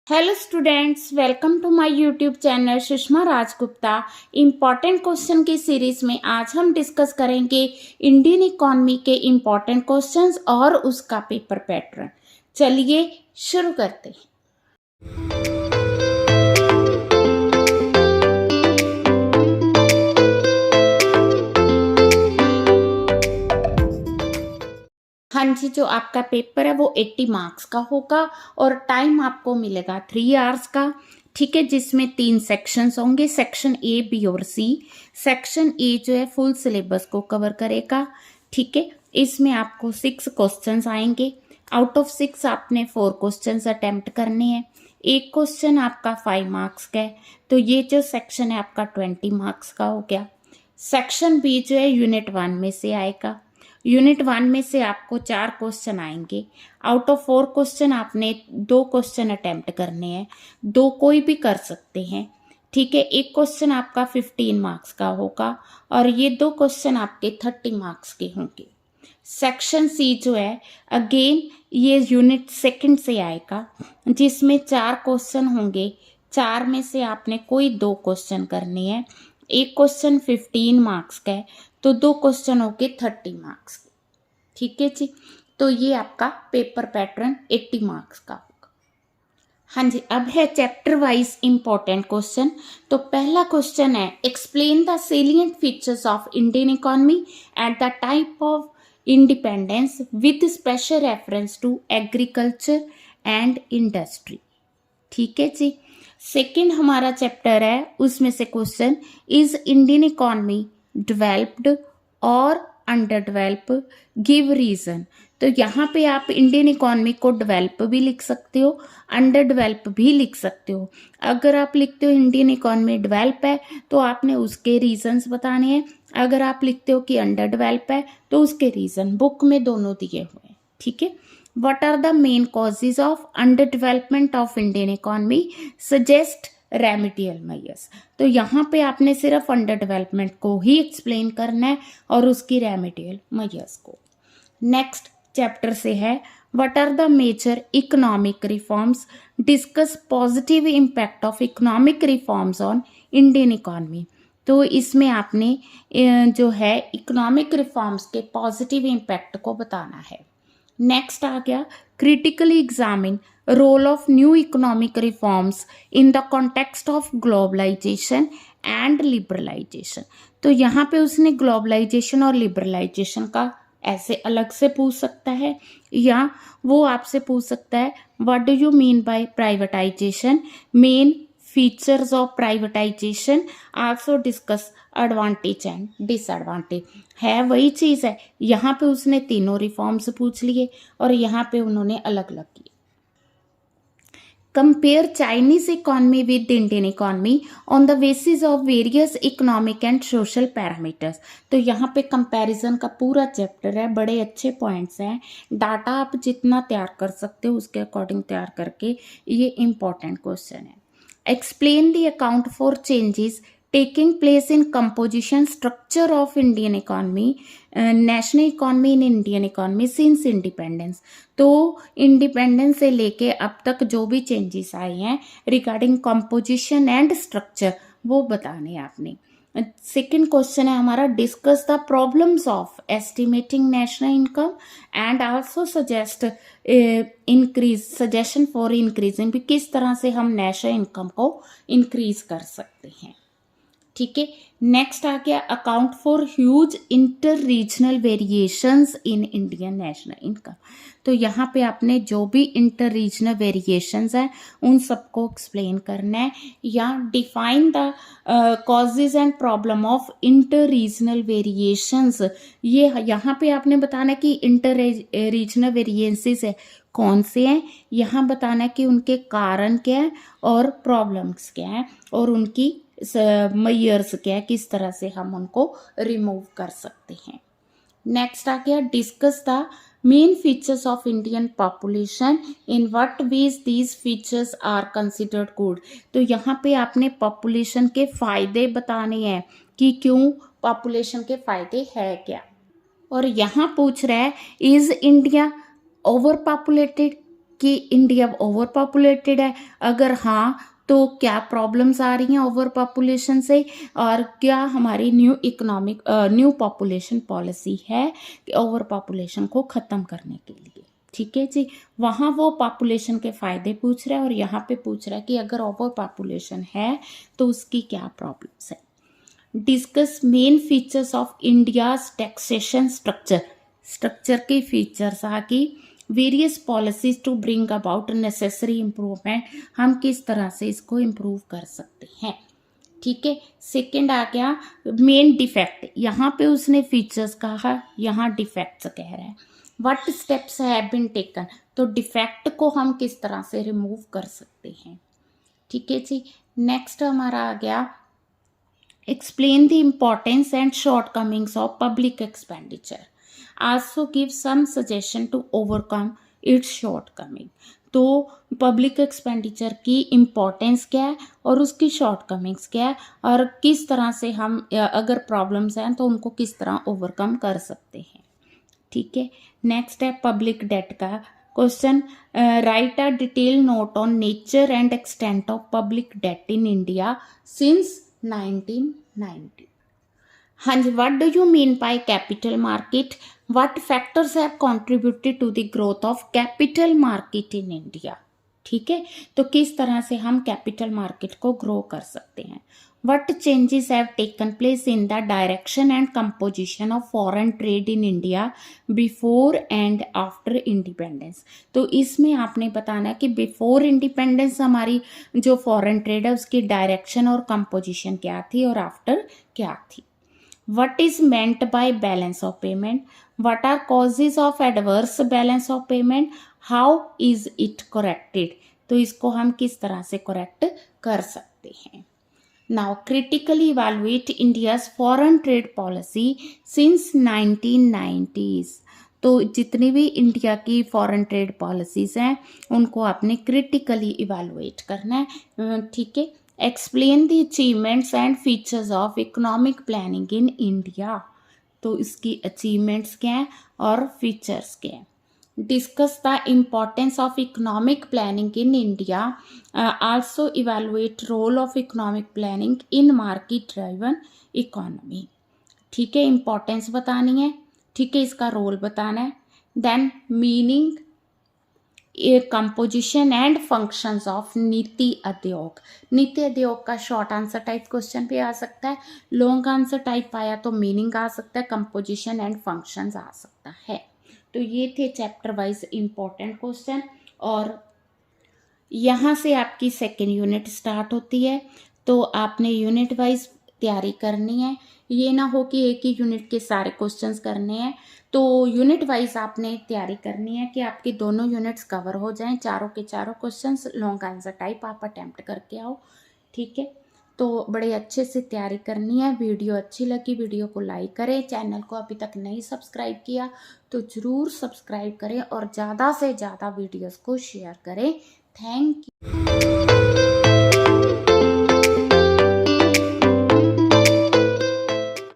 Hello students, welcome to my YouTube channel Sushma Rajgupta. Important question की series में आज हम डिस्कस करेंगे इंडियन इकोनॉमी के इम्पॉर्टेंट क्वेश्चंस और उसका पेपर पैटर्न। चलिए शुरू करते हैं। हाँ जी, जो आपका पेपर है वो 80 मार्क्स का होगा और टाइम आपको मिलेगा 3 आवर्स का। ठीक है, जिसमें 3 सेक्शंस होंगे, सेक्शन ए, बी और सी। सेक्शन ए जो है फुल सिलेबस को कवर करेगा। ठीक है, इसमें आपको 6 क्वेश्चंस आएंगे। आउट ऑफ 6 आपने 4 क्वेश्चंस अटेम्प्ट करने हैं। एक क्वेश्चन आपका 5 मार्क्स का है, तो ये जो सेक्शन है आपका 20 मार्क्स का हो गया। सेक्शन बी जो है यूनिट 1 में से आएगा। यूनिट 1 में से आपको 4 क्वेश्चन आएंगे। आउट ऑफ 4 क्वेश्चन आपने 2 क्वेश्चन अटेम्प्ट करने हैं, 2 कोई भी कर सकते हैं। ठीक है, एक क्वेश्चन आपका 15 मार्क्स का होगा और ये 2 क्वेश्चन आपके 30 मार्क्स के होंगे। सेक्शन सी जो है अगेन ये यूनिट 2 से आएगा, जिसमें 4 क्वेश्चन होंगे। 4 में से आपने कोई 2 क्वेश्चन करने हैं। एक क्वेश्चन 15 मार्क्स का है, तो 2 क्वेश्चन होके 30 मार्क्स के। ठीक है जी, तो ये आपका पेपर पैटर्न 80 मार्क्स का होगा। हाँ जी, अब है चैप्टर वाइज इंपॉर्टेंट क्वेश्चन। तो पहला क्वेश्चन है, explain the salient features of Indian economy at the type of independence with special reference to agriculture and industry. ठीक है जी। सेकंड हमारा चैप्टर है, उसमें से question, is Indian economy developed और अंडर डेवलप, गिव रीजन। तो यहाँ पे आप इंडियन इकोनॉमी को डेवलप भी लिख सकते हो, अंडर डेवलप भी लिख सकते हो। अगर आप लिखते हो इंडियन इकोनॉमी डेवलप है तो आपने उसके रीजंस बताने हैं। अगर आप लिखते हो कि अंडर डेवलप है तो उसके रीजन बुक में दोनों दिए हुए हैं। ठीक है, what are the main causes of underdevelopment of Indian economy, suggest remedial measures. तो यहाँ पे आपने सिर्फ अंडर डेवलपमेंट को ही एक्सप्लेन करना है और उसकी रेमिडियल मेजर्स को। नेक्स्ट चैप्टर से है, what are the major economic reforms, discuss positive impact of economic reforms on Indian economy. तो इसमें आपने जो है इकोनॉमिक रिफॉर्म्स के पॉजिटिव इम्पैक्ट को बताना है। नेक्स्ट आ गया, critically examine role of new economic reforms in the context of globalisation and liberalisation. तो यहाँ पे उसने ग्लोबलाइजेशन और लिबरलाइजेशन का ऐसे अलग से पूछ सकता है, या वो आपसे पूछ सकता है, what do you mean bye privatisation, main features of privatisation, also discuss advantage and disadvantage. है वही चीज़ है, यहाँ पे उसने तीनों रिफॉर्म्स पूछ लिए और यहाँ पे उन्होंने अलग अलग किए। Compare Chinese economy with Indian economy on the basis of various economic and social parameters. तो यहाँ पे कंपैरिजन का पूरा चैप्टर है, बड़े अच्छे पॉइंट्स हैं। डाटा आप जितना तैयार कर सकते हो उसके अकॉर्डिंग तैयार करके, ये इंपॉर्टेंट क्वेश्चन है। Explain the account for changes taking place in composition structure of Indian economy, national economy in Indian economy since independence। तो इंडिपेंडेंस से लेके अब तक जो भी चेंजेस आए हैं रिगार्डिंग कंपोजिशन एंड स्ट्रक्चर वो बताने आपने। सेकेंड क्वेश्चन है हमारा, discuss the problems of estimating national income and also suggest suggestion for increasing, भी किस तरह से हम नेशनल इनकम को इंक्रीज कर सकते हैं। ठीक है, नेक्स्ट आ गया, account for huge inter regional variations in Indian national income. तो यहाँ पे आपने जो भी इंटर रीजनल वेरिएशंस हैं उन सबको एक्सप्लेन करना है, या define the causes and problem of inter regional variations. ये यहाँ पे आपने बताना कि इंटर रीजनल वेरिएंसेस है कौन से हैं, यहाँ बताना कि उनके कारण क्या है और प्रॉब्लम्स क्या है और उनकी मेजर्स क्या है, किस तरह से हम उनको रिमूव कर सकते हैं। नेक्स्ट आ गया, discuss the main features of Indian population, in what ways these features are considered good. तो यहाँ पे आपने पॉपुलेशन के फायदे बताने हैं कि क्यों पॉपुलेशन के फायदे है क्या। और यहाँ पूछ रहा है, इज इंडिया ओवर पॉपुलेटेड, कि इंडिया ओवर पॉपुलेटेड है, अगर हाँ तो क्या प्रॉब्लम्स आ रही हैं ओवर पॉपुलेशन से, और क्या हमारी न्यू पॉपुलेशन पॉलिसी है कि ओवर पॉपुलेशन को ख़त्म करने के लिए। ठीक है जी, वहाँ वो पॉपुलेशन के फ़ायदे पूछ रहा है और यहाँ पे पूछ रहा है कि अगर ओवर पॉपुलेशन है तो उसकी क्या प्रॉब्लम्स है। Discuss main features of India's taxation structure के फीचर्स आगे, various policies to bring about necessary improvement, हम किस तरह से इसको इम्प्रूव कर सकते हैं। ठीक है, सेकंड आ गया मेन डिफेक्ट, यहाँ पे उसने फीचर्स कहा, यहाँ डिफेक्ट्स कह रहा है। What steps have been taken, तो डिफेक्ट को हम किस तरह से रिमूव कर सकते हैं। ठीक है जी, नेक्स्ट हमारा आ गया explain the importance and shortcomings of public expenditure, also give some suggestion to overcome its shortcoming। तो पब्लिक एक्सपेंडिचर की इम्पोर्टेंस क्या है और उसकी शॉर्टकमिंग्स क्या है, और किस तरह से हम अगर प्रॉब्लम्स हैं तो उनको किस तरह ओवरकम कर सकते हैं। ठीक है, नेक्स्ट है पब्लिक डेट का question, write a detail note on nature and extent of public debt in India since 1990। हाँ जी, what do you mean by capital market, what factors have contributed to the growth of capital market in India. ठीक है, तो किस तरह से हम capital market को ग्रो कर सकते हैं। What changes have taken place in the direction and composition of foreign trade in India before and after independence। तो इसमें आपने बताना है कि बिफोर इंडिपेंडेंस हमारी जो फॉरेन ट्रेड है उसकी डायरेक्शन और कंपोजिशन क्या थी और आफ्टर क्या थी। What is meant by balance of payment, what are causes of adverse balance of payment, how is it corrected, तो इसको हम किस तरह से करेक्ट कर सकते हैं। Now critically evaluate India's foreign trade policy since 1990s। तो जितनी भी इंडिया की फॉरेन ट्रेड पॉलिसीज हैं उनको आपने क्रिटिकली इवेलुएट करना है। ठीक है, explain the achievements and features of economic planning in India, तो इसकी अचीवमेंट्स क्या हैं और फीचर्स क्या हैं। Discuss the importance of economic planning in India, also evaluate role of economic planning in market driven economy। ठीक है, importance बतानी है, ठीक है, इसका रोल बताना है। Then meaning, composition and functions of NITI Aayog. NITI Aayog का शॉर्ट आंसर टाइप क्वेश्चन भी आ सकता है, लॉन्ग आंसर टाइप आया तो मीनिंग आ सकता है, कंपोजिशन एंड फंक्शंस आ सकता है। तो ये थे चैप्टर वाइज इम्पोर्टेंट क्वेश्चन, और यहाँ से आपकी सेकेंड यूनिट स्टार्ट होती है, तो आपने यूनिट वाइज तैयारी करनी है। ये ना हो कि एक ही यूनिट के सारे क्वेश्चंस करने हैं, तो यूनिट वाइज आपने तैयारी करनी है कि आपके दोनों यूनिट्स कवर हो जाएं, चारों के चारों क्वेश्चंस लॉन्ग आंसर टाइप आप अटेम्प्ट करके आओ। ठीक है, तो बड़े अच्छे से तैयारी करनी है। वीडियो अच्छी लगी वीडियो को लाइक करें, चैनल को अभी तक नहीं सब्सक्राइब किया तो ज़रूर सब्सक्राइब करें और ज़्यादा से ज़्यादा वीडियोस को शेयर करें। Thank you.